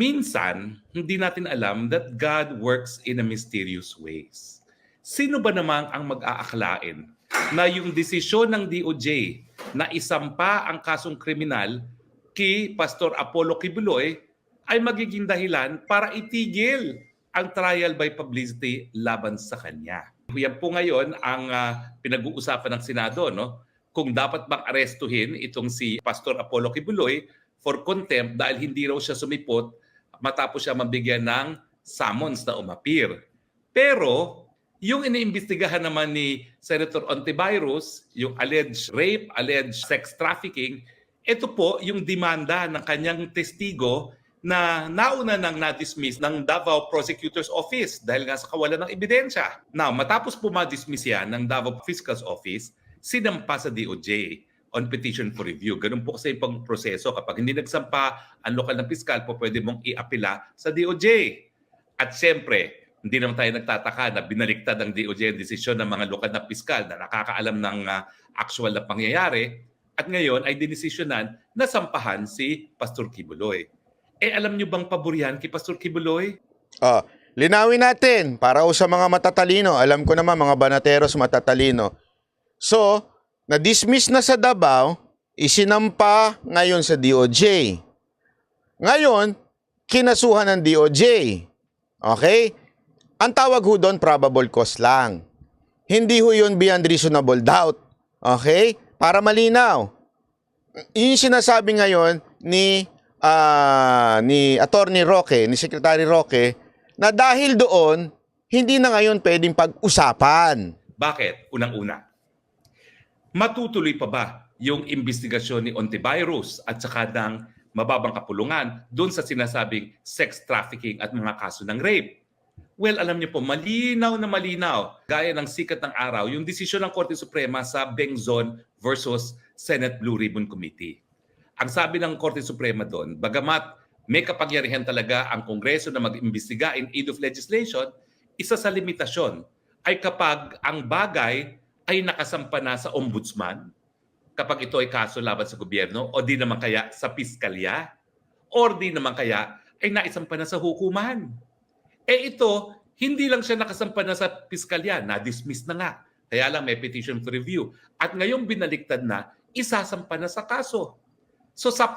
Minsan, hindi natin alam that God works in a mysterious ways. Sino ba namang ang mag-aakalain na yung desisyon ng DOJ na isampa ang kasong kriminal kay Pastor Apollo Kibuloy ay magiging dahilan para itigil ang trial by publicity laban sa kanya. Yan po ngayon ang pinag-uusapan ng Senado, no? Kung dapat bang arestuhin itong si Pastor Apollo Kibuloy for contempt dahil hindi raw siya sumipot matapos siya mabigyan ng summons na umapir. Pero yung iniimbestigahan naman ni Senator Ontiveros, yung alleged rape, alleged sex trafficking, ito po yung demanda ng kanyang testigo na nauna nang na-dismiss ng Davao Prosecutor's Office dahil nga sa kawalan ng ebidensya. Now, matapos po ma-dismiss yan ng Davao Fiscal's Office, sinampa sa DOJ on petition for review. Ganun po kasi yung proseso. Kapag hindi nagsampa ang lokal ng piskal, po pwede mong iapila sa DOJ. At siyempre, hindi naman tayo nagtataka na binaliktad ng DOJ ang desisyon ng mga lokal na piskal na nakakaalam ng actual na pangyayari. At ngayon ay dinesisyonan na sampahan si Pastor Kibuloy. Alam nyo bang paboryan kay Pastor Kibuloy? Linawin natin para sa mga matatalino. Alam ko naman mga banateros matatalino. So, na-dismiss na sa Davao, isinampa ngayon sa DOJ. Ngayon, kinasuhan ng DOJ. Okay? Ang tawag ho doon, probable cause lang. Hindi ho yun beyond reasonable doubt. Okay? Para malinaw. Yung sinasabi ngayon ni Attorney Roque, ni Secretary Roque, na dahil doon, hindi na ngayon pwedeng pag-usapan. Bakit? Unang-una, matutuloy pa ba yung investigasyon ni Ontiveros at saka ng mababang kapulungan doon sa sinasabing sex trafficking at mga kaso ng rape? Well, alam niyo po, malinaw na malinaw, gaya ng sikat ng araw, yung desisyon ng Korte Suprema sa Bengzon versus Senate Blue Ribbon Committee. Ang sabi ng Korte Suprema doon, bagamat may kapangyarihan talaga ang Kongreso na mag-imbestiga in aid of legislation, isa sa limitasyon ay kapag ang bagay ay nakasampa na sa ombudsman, kapag ito ay kaso laban sa gobyerno, o di naman kaya sa piskalya, or di naman kaya ay naisampa na sa hukuman. Ito, hindi lang siya nakasampa na sa piskalya, na-dismiss na nga. Kaya lang may petition for review. At ngayong binaliktad na, isasampa na sa kaso. So sa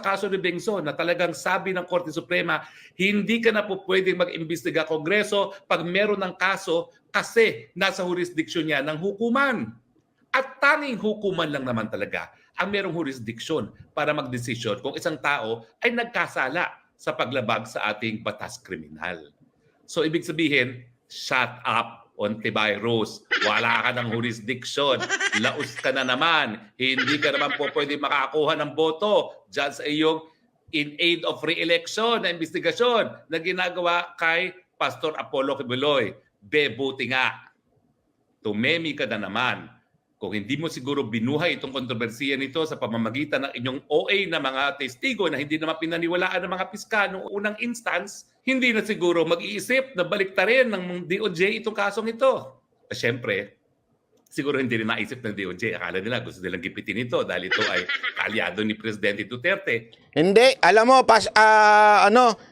kaso ni Bengzon na talagang sabi ng Korte Suprema, hindi ka na po pwedeng mag-imbestiga Kongreso pag meron ng kaso kasi nasa jurisdiction niya ng hukuman. At tanging hukuman lang naman talaga ang merong jurisdiction para magdesisyon kung isang tao ay nagkasala sa paglabag sa ating batas kriminal. So ibig sabihin, shut up, Ontiveros. Wala ka ng jurisdiction. Laos ka na naman. Hindi ka naman po pwede makakuha ng boto dyan sa iyong in aid of re-election na investigasyon na ginagawa kay Pastor Apollo Kibuloy. Buti nga. Tumemi ka na naman. Kung hindi mo siguro binuhay itong kontrobersiya nito sa pamamagitan ng inyong OA na mga testigo na hindi naman pinaniwalaan ng mga piskal noong unang instance, hindi na siguro mag-iisip na baliktarin ng DOJ itong kasong ito. Siyempre, siguro hindi rin naisip ng DOJ. Akala nila gusto nilang gipitin ito dahil ito ay kaalyado ni Presidente Duterte. Hindi, alam mo,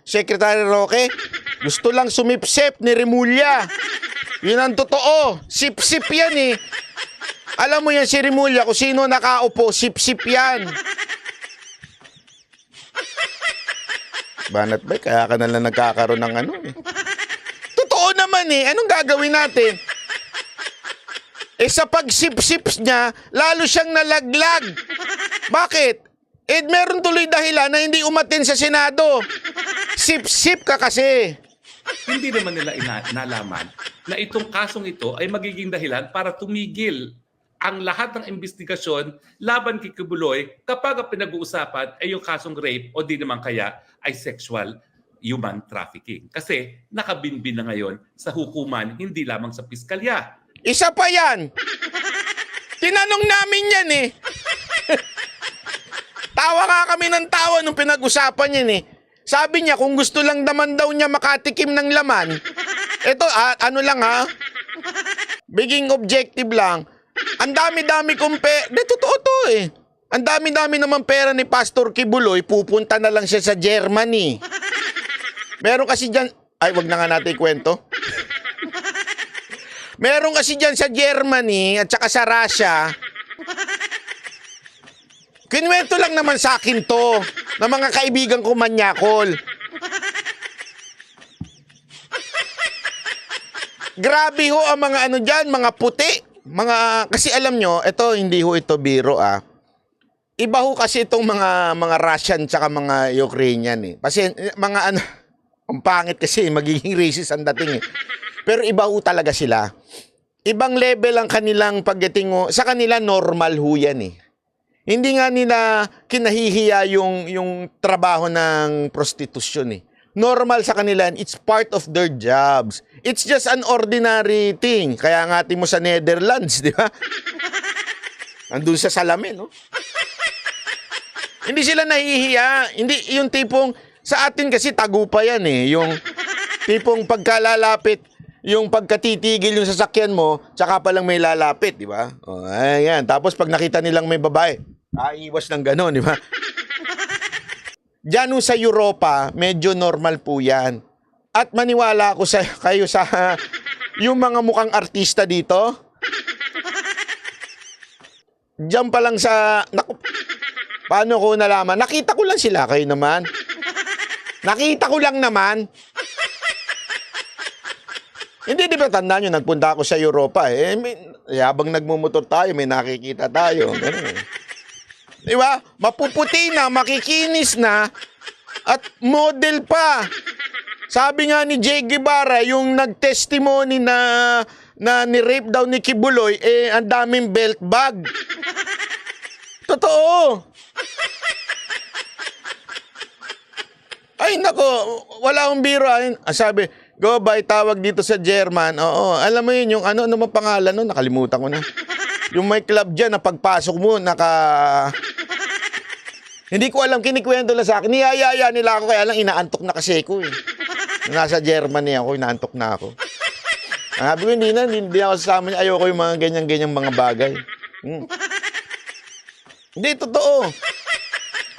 Secretary Roque, gusto lang sumipsip ni Remulla. Yun ang totoo. Sip-sip yan eh. Alam mo yan si Remulla, kung sino nakaupo, sip-sip yan. Banat ba? Kaya ka nalang nagkakaroon ng Totoo naman eh. Anong gagawin natin? Sa pagsip-sip niya, lalo siyang nalaglag. Bakit? Meron tuloy dahilan na hindi umatin sa Senado. Sip-sip ka kasi. Hindi naman nila nalaman na itong kasong ito ay magiging dahilan para tumigil ang lahat ng investigasyon laban kay Kibuloy kapag ang pinag-uusapan ay yung kasong rape o di naman kaya ay sexual human trafficking. Kasi nakabinbin na ngayon sa hukuman, hindi lamang sa piskalya. Isa pa yan. Tinanong namin yan eh. Tawa nga kami ng tawa nung pinag-usapan yan eh. Sabi niya kung gusto lang naman daw niya makatikim ng laman, ito biging objective lang. Ang dami-dami kong totoo to eh. Ang dami-dami naman pera ni Pastor Kibuloy, pupunta na lang siya sa Germany. Meron kasi dyan, ay wag na nga natin ikwento. Meron kasi dyan sa Germany at saka sa Russia. Kinwento lang naman sa akin to ng mga kaibigan ko manyakol. Grabe ho ang mga ano dyan, mga puti. Kasi alam nyo, hindi ho ito biro Iba ho kasi itong mga Russian tsaka mga Ukrainian Kasi mga ano, ang pangit kasi magiging racist ang dating Pero iba ho talaga sila. Ibang level ang kanilang pagdating ho. Sa kanila normal ho yan Hindi nga nila kinahihiya yung trabaho ng prostitusyon Normal sa kanila, it's part of their jobs. It's just an ordinary thing. Kaya nga mo sa Netherlands, di ba? Andun sa salamin, no? Hindi sila nahihiya. Hindi yung tipong, sa atin kasi tagupa yan Yung tipong pagkalalapit, yung pagkatitigil yung sasakyan mo, tsaka pa lang may lalapit, di ba? O, ayan. Tapos pag nakita nilang may babae, iwas ng gano'n, di ba? Diyan sa Europa, medyo normal po yan. At maniwala ako kayo sa yung mga mukhang artista dito. Diyan pa lang sa... paano ko nalaman? Nakita ko lang sila, kayo naman. Nakita ko lang naman. Hindi, di ba tandaan nyo, nagpunta ako sa Europa habang nagmumotor tayo, may nakikita tayo. Ganun Di ba? Mapuputi na, makikinis na, at model pa. Sabi nga ni Jay Guevara, yung nag-testimony na ni-rape daw ni Kibuloy, ang daming belt bag. Totoo. Ay, nako, wala akong biro. Sabi, go by, tawag dito sa German. Oo, alam mo yun, yung ano naman pangalan nun, nakalimutan ko na. Yung may club dyan na pagpasok mo, Hindi ko alam, kinikwento lang sa akin. Niyayaya nila ako, kaya lang inaantok na kasi ako Nasa Germany ako, inaantok na ako. Sabi ko, hindi ako sasama niya. Ayoko yung mga ganyan-ganyang mga bagay. Hindi, totoo.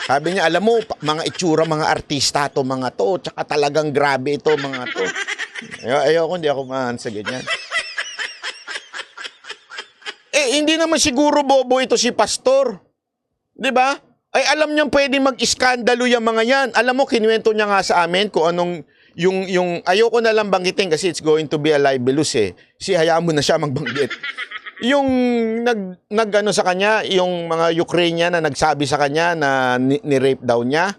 Sabi niya, alam mo, mga itsura, mga artista to, mga to. Tsaka talagang grabe ito, mga to. Ayoko, hindi ako mahan sa ganyan. Hindi naman siguro bobo ito si pastor. Di ba? Ay, alam niyang pwede mag-iskandalo yung mga yan. Alam mo, kinuwento niya nga sa amin kung anong, yung ayoko na lang banggitin kasi it's going to be a libelous hayaan mo na siya magbanggit. Yung nag-ano sa kanya, yung mga Ukrainian na nagsabi sa kanya na ni-rape daw niya,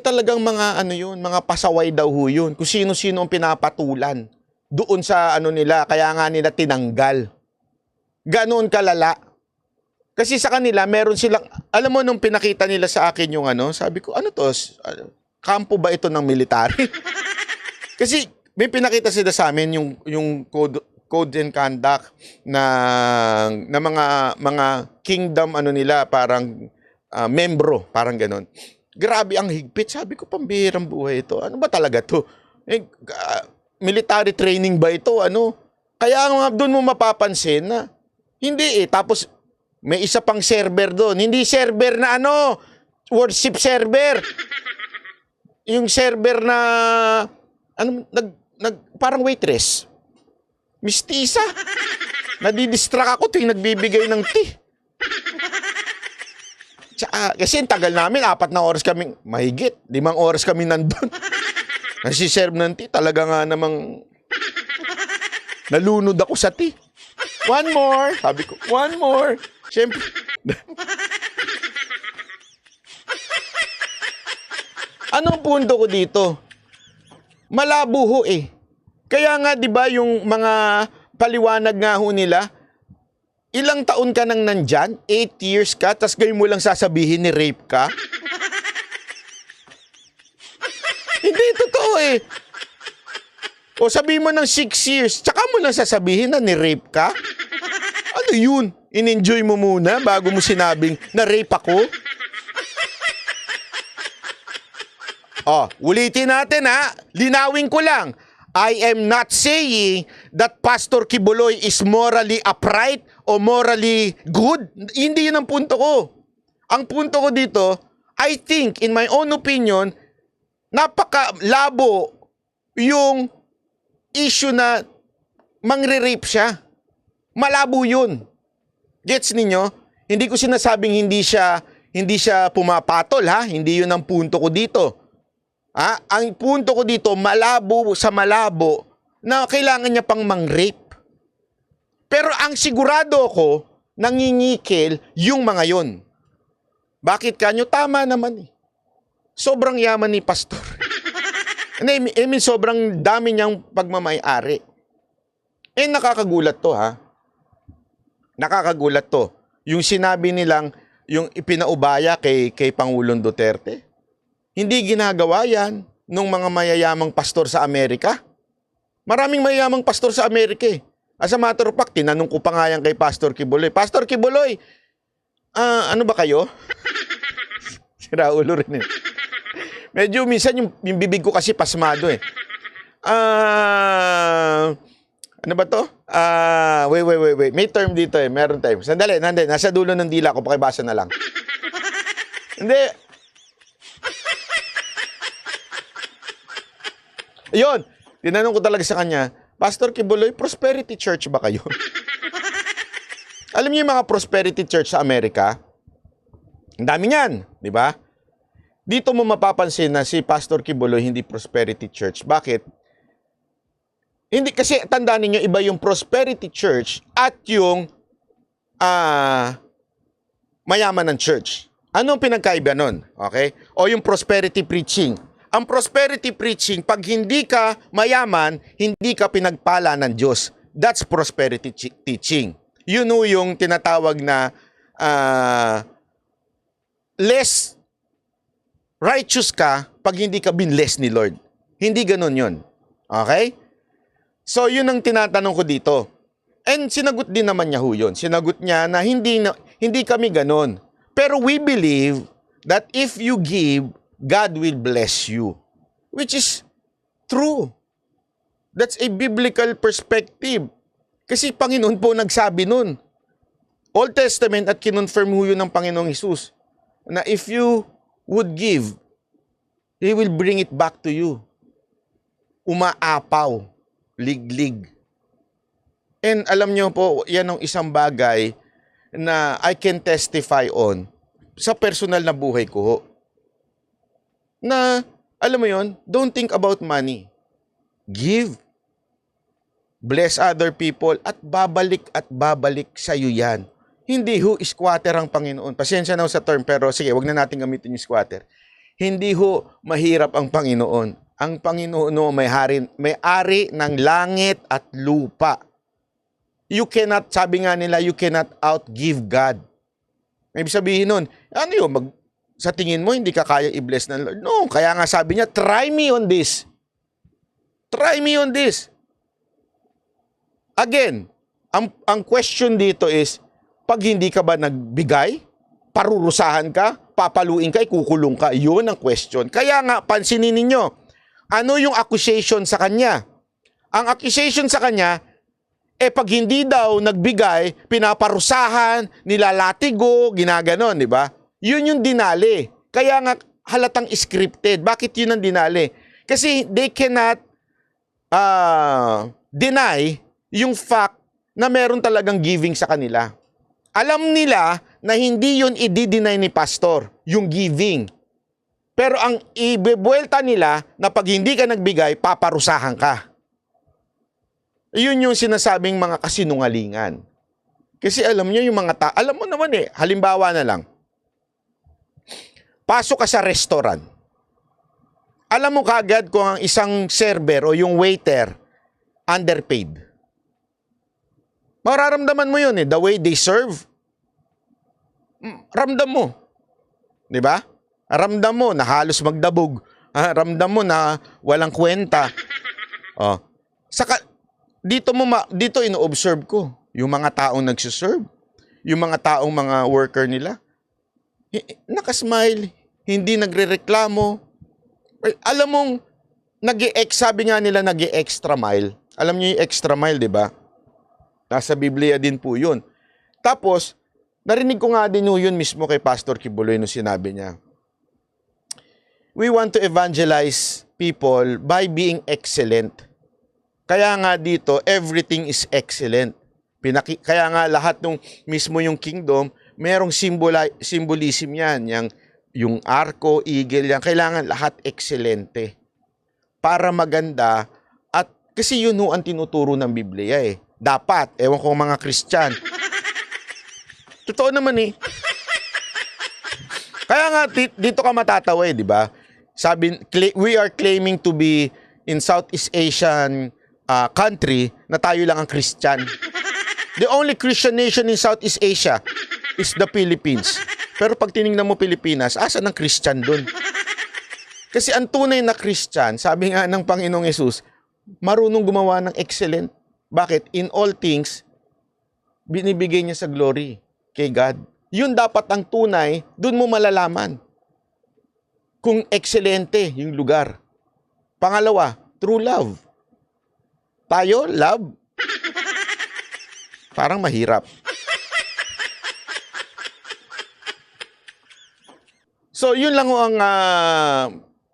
talagang mga ano yun, mga pasaway daw ho yun. Kung sino-sino ang pinapatulan doon sa ano nila, kaya nga nila tinanggal. Ganoon kalala. Kasi sa kanila, meron silang, alam mo nung pinakita nila sa akin yung ano, sabi ko, ano to? Kampo ba ito ng military? Kasi may pinakita sila sa amin yung code and conduct na mga kingdom ano nila, parang membro, parang ganon. Grabe ang higpit. Sabi ko, pambihirang buhay ito. Ano ba talaga to? Military training ba ito? Ano? Kaya nga doon mo mapapansin na hindi Tapos may isa pang server doon. Hindi server na ano, worship server. Yung server na parang waitress. Mistisa. Nadidistract ako tuwing nagbibigay ng tea. Kasi tagal namin, 4 na oras kami, mahigit, 5 oras kami nandun. Nasiserve ng tea, talaga nga namang nalunod ako sa tea. One more. Sabi ko, one more. Siyempre. Anong punto ko dito? Malabo ho Kaya nga 'di ba yung mga paliwanag nga ho nila, ilang taon ka nang nandyan? 8 years ka, tas ngayon mo lang sasabihin ni rape ka? Hindi totoo O sabihin mo ng 6 years, tsaka mo lang sasabihin na ni-rape ka? Ano yun? In-enjoy mo muna bago mo sinabing na-rape ako? Ulitin natin Linawin ko lang. I am not saying that Pastor Kibuloy is morally upright o morally good. Hindi yun ang punto ko. Ang punto ko dito, I think, in my own opinion, napakalabo yung issue na mangre-rape siya. Malabo yun. Gets ninyo? Hindi ko sinasabing hindi siya pumapatol, ha? Hindi yun ang punto ko dito. Ha? Ang punto ko dito, malabo sa malabo na kailangan niya pang mang-rape. Pero ang sigurado ko, nangingikil yung mga yon. Bakit kanyo? Tama naman eh. Sobrang yaman ni pastor. I mean, sobrang dami niyang pagmamay-ari. Nakakagulat to, ha? Nakakagulat to. Yung sinabi nilang, yung ipinaubaya kay Pangulong Duterte, hindi ginagawa yan ng mga mayayamang pastor sa Amerika. Maraming mayayamang pastor sa Amerika eh. As a matter of fact, tinanong ko pa nga yan kay Pastor Kibuloy. Pastor Kibuloy, ano ba kayo? Sira ulo rin eh. Medyo minsan yung bibig ko kasi pasmado eh. Ano ba to? Wait. May term dito eh. Meron time. Sandali. Nasa dulo ng dila ko. Pakibasa na lang. Hindi. Yun. Tinanong ko talaga sa kanya, Pastor Kibuloy, prosperity church ba kayo? Alam niyo yung mga prosperity church sa Amerika? Ang dami niyan. Di ba? Dito mo mapapansin na si Pastor Kibuloy hindi prosperity church. Bakit? Hindi kasi tandaan niyo iba yung prosperity church at yung mayaman ng church. Anong pinagkaiba nun? Okay? O yung prosperity preaching. Ang prosperity preaching, pag hindi ka mayaman, hindi ka pinagpala ng Diyos. That's prosperity teaching. Yun yung tinatawag na less righteous ka pag hindi ka binless ni Lord. Hindi ganun yun. Okay? So, yun ang tinatanong ko dito. And sinagot din naman niya yun. Sinagot niya na hindi kami ganun. Pero we believe that if you give, God will bless you. Which is true. That's a biblical perspective. Kasi Panginoon po nagsabi nun. Old Testament at kinonfirm yun ng Panginoong Hesus. Na if you would give, He will bring it back to you. Umaapaw. Liglig. And alam nyo po, yan ang isang bagay na I can testify on sa personal na buhay ko. Na, alam mo yon, don't think about money. Give. Bless other people at babalik sa iyo yan. Hindi squatter ang Panginoon. Pasensya na sa term, pero sige, wag na natin gamitin yung squatter. Hindi mahirap ang Panginoon. Ang Panginoon may-ari ng langit at lupa. You cannot, sabi nga nila, you cannot outgive God. Ibig sabihin nun, ano yun, sa tingin mo, hindi ka kaya i-bless ng Lord? No, kaya nga sabi niya, try me on this. Try me on this. Again, ang question dito is, pag hindi ka ba nagbigay, parurusahan ka, papaluin ka, kukulong ka. Yun ang question. Kaya nga, pansinin ninyo, ano yung accusation sa kanya? Ang accusation sa kanya, pag hindi daw nagbigay, pinaparusahan, nilalatigo, ginaganon, di ba? Yun yung dinali. Kaya nga halatang scripted. Bakit yun ang dinali? Kasi they cannot deny yung fact na meron talagang giving sa kanila. Alam nila na hindi yun i-deny ni pastor, yung giving. Pero ang ibebuelta nila na pag hindi ka nagbigay, paparusahan ka. Yun yung sinasabing mga kasinungalingan. Kasi alam nyo yung mga alam mo naman halimbawa na lang, pasok ka sa restaurant. Alam mo kaagad kung ang isang server o yung waiter underpaid. Mararamdaman mo yun the way they serve. Ramdam mo. Di ba? Ramdam mo na halos magdabog. Ramdam mo na walang kwenta. Dito ino-observe ko yung mga taong nagsiserve. Yung mga taong mga worker nila. Nakasmile, hindi nagrereklamo. Alam mong, sabi nga nila nag-extra mile. Alam niyo yung extra mile, di ba? Nasa Biblia din po yun. Tapos, narinig ko nga din yun mismo kay Pastor Kibuloy nung sinabi niya. we want to evangelize people by being excellent. Kaya nga dito, everything is excellent. Kaya nga lahat ng mismo yung kingdom, merong symbolism yan. Yung arko, eagle yan. Kailangan lahat excelente. Para maganda. At kasi yun ang tinuturo ng Biblia eh. Dapat. Ewan ko mga Christian. Totoo naman eh. Kaya nga dito ka matatawa eh, di ba? Sabi, we are claiming to be in Southeast Asian country na tayo lang ang Christian. The only Christian nation in Southeast Asia is the Philippines. Pero pag tinignan mo Pilipinas, asan ang Christian dun? Kasi ang tunay na Christian, sabi nga ng Panginoong Yesus, marunong gumawa ng excellent. Bakit? In all things, binibigay niya sa glory kay God. Yun dapat ang tunay, dun mo malalaman kung excelente yung lugar. Pangalawa, true love. Tayo, love. Parang mahirap. So, yun lang ang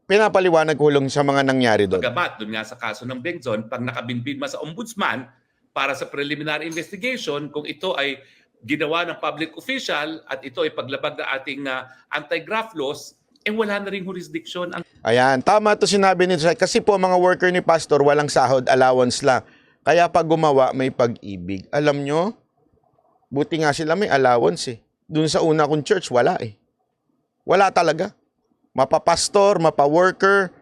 pinapaliwanag ko lang sa mga nangyari doon. Pagamat doon nga sa kaso ng Bengzon, pag nakabinbin man sa ombudsman para sa preliminary investigation, kung ito ay ginawa ng public official at ito ay paglabag ng ating anti-graft laws, wala na rin jurisdiction. Ayan, tama to sinabi nito. Kasi po mga worker ni Pastor, walang sahod, allowance lang. Kaya pag gumawa, may pag-ibig. Alam nyo, buti nga sila may allowance eh. Doon sa una kong church, wala eh. Wala talaga. Mapa-pastor, mapa-worker,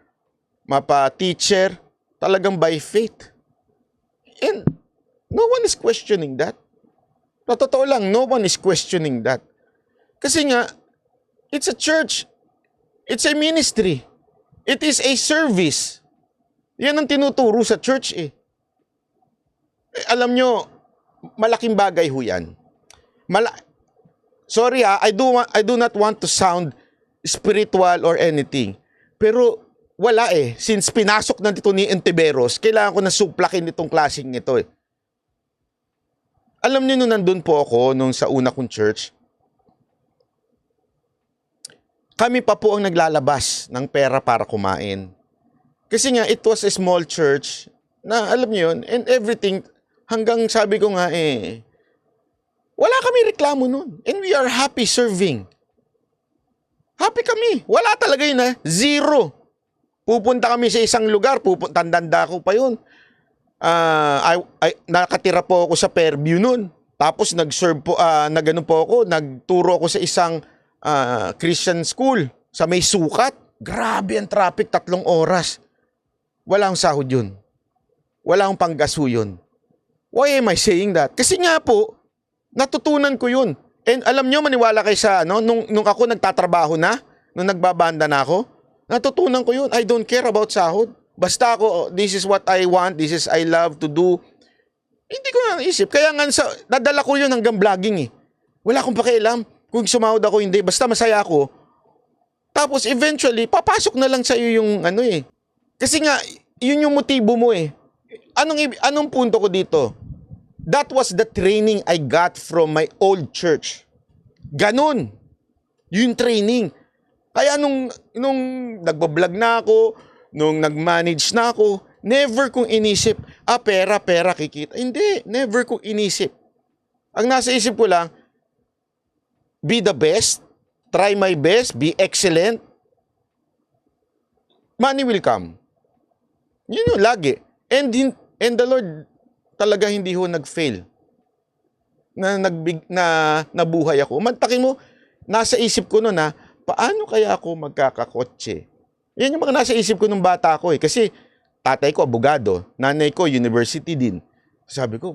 mapa-teacher, talagang by faith. And no one is questioning that. Na totoo lang, no one is questioning that. Kasi nga, it's a church. It's a ministry. It is a service. Yan ang tinuturo sa church eh. Alam nyo, malaking bagay ho yan. Sorry I do not want to sound spiritual or anything. Pero wala eh. Since pinasok na dito ni Ontiveros, kailangan ko na suplakin itong klaseng ito eh. Alam niyo nung nandun po ako nung sa una kong church, kami pa po ang naglalabas ng pera para kumain. Kasi nga, it was a small church na alam niyo yun, and everything, hanggang sabi ko nga wala kami reklamo nun. And we are happy serving. Happy kami. Wala talaga yun Zero. Pupunta kami sa isang lugar, tandanda ko pa yun. Nakatira po ako sa Fairview nun. Tapos nag-serve po, nagturo ako sa isang Christian school sa may sukat. Grabe ang traffic, 3 oras. Wala akong sahod yun. Wala akong panggaso yun. Why am I saying that? Kasi nga po, natutunan ko yun. And alam nyo, maniwala kayo sa, nung ako nagtatrabaho na, nung nagbabanda na ako, natutunan ko yun. I don't care about sahod. Basta ako, this is what I want, this is I love to do. Hindi ko na naisip. Kaya nga, nadala ko yun hanggang vlogging eh. Wala akong pakialam kung sumahod ako hindi. Basta masaya ako. Tapos eventually, papasok na lang sa iyo yung Kasi nga, yun yung motibo mo eh. Anong punto ko dito? That was the training I got from my old church. Ganon. Yung training. Kaya nung nagbablog na ako, nung nag-manage na ako, never kong inisip, pera, kikita. Hindi, never kong inisip. Ang nasa isip ko lang, be the best, try my best, be excellent. Money will come. Yun yung lagi. And the Lord talaga hindi ho nag-fail. Na nabuhay ako. Mantakin mo, nasa isip ko noon paano kaya ako magkakakotse? Yan yung mga nasa isip ko nung bata ko eh. Kasi tatay ko abogado, nanay ko university din. Sabi ko,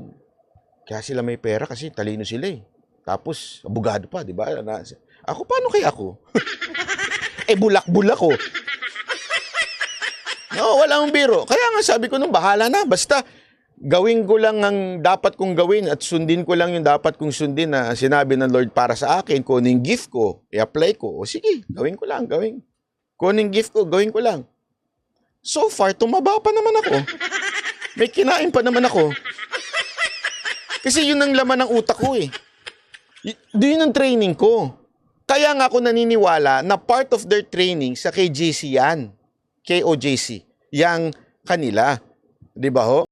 kaya sila may pera kasi talino sila eh. Tapos abogado pa, di ba? Ako, paano kaya ako? Bulak-bulak ko. No, wala akong biro. Kaya nga sabi ko nung bahala na. Basta gawin ko lang ang dapat kong gawin at sundin ko lang yung dapat kong sundin na sinabi ng Lord para sa akin. Kung ano yung gift ko, i-apply ko. O sige, gawin ko lang, gawin. Kung ano yung gift ko, gawin ko lang. So far, tumaba pa naman ako. May kinain pa naman ako. Kasi yun ang laman ng utak ko eh. Yun ang training ko. Kaya nga ako naniniwala na part of their training sa KJC yan. KOJC. Yang kanila. Di ba ho?